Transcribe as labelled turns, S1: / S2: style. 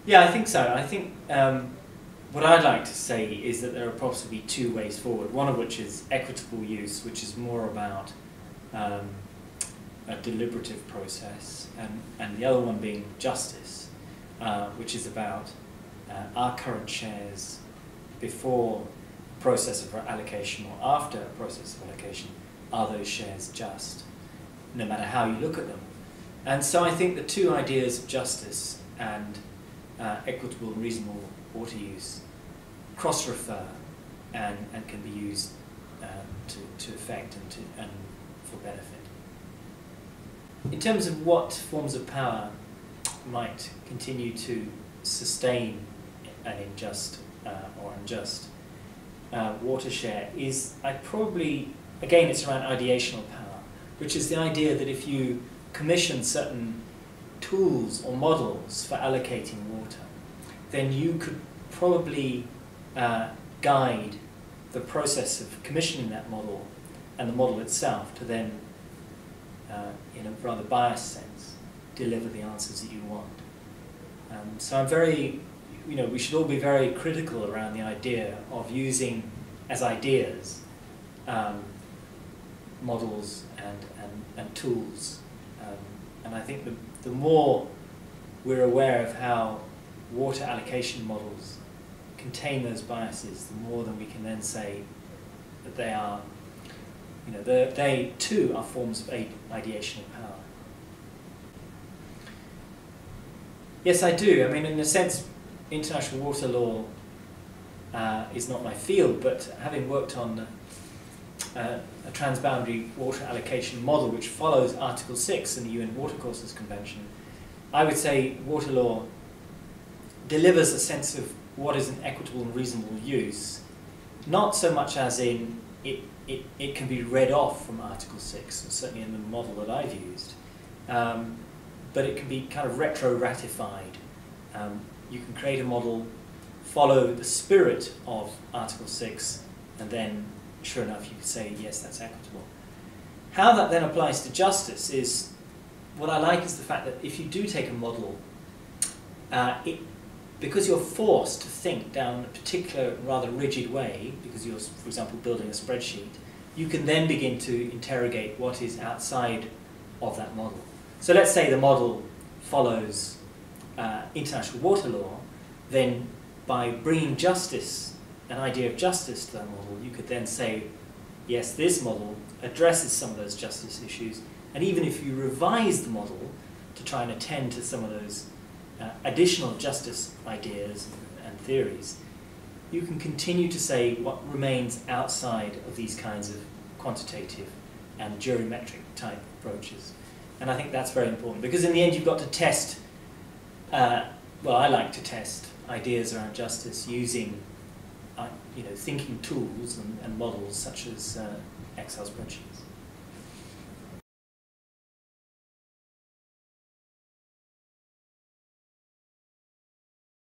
S1: Yeah, I think so. I think what I'd like to say is that there are possibly two ways forward, one of which is equitable use, which is more about a deliberative process, and the other one being justice, which is about our current shares before a process of allocation or after a process of allocation. Are those shares just, no matter how you look at them? And so I think the two ideas of justice and equitable and reasonable water use cross-refer and can be used to effect and for benefit. In terms of what forms of power might continue to sustain an unjust or unjust water share is, again, it's around ideational power, which is the idea that if you commission certain tools or models for allocating water, then you could probably guide the process of commissioning that model and the model itself to then, in a rather biased sense, deliver the answers that you want. So I'm very, we should all be very critical around the idea of using as ideas models and tools. And I think the more we're aware of how water allocation models contain those biases, the more than we can then say that they are, they too are forms of ideational power. Yes, I do. I mean, in a sense, international water law is not my field, but having worked on a transboundary water allocation model which follows Article 6 in the UN Watercourses Convention, I would say water law delivers a sense of what is an equitable and reasonable use, not so much as in it can be read off from Article 6, and certainly in the model that I've used, but it can be kind of retro-ratified. You can create a model, follow the spirit of Article 6, and then, sure enough, you could say, yes, that's equitable. How that then applies to justice is, what I like is the fact that if you do take a model, because you're forced to think down a particular rather rigid way, because you're, for example, building a spreadsheet, you can then begin to interrogate what is outside of that model. So let's say the model follows international water law, then by bringing justice, an idea of justice to that model, you could then say, yes, this model addresses some of those justice issues, and even if you revise the model to try and attend to some of those additional justice ideas and theories, you can continue to say what remains outside of these kinds of quantitative and geometric type approaches. And I think that's very important, because in the end you've got to test, well, I like to test ideas around justice using thinking tools and models such as Excel spreadsheets.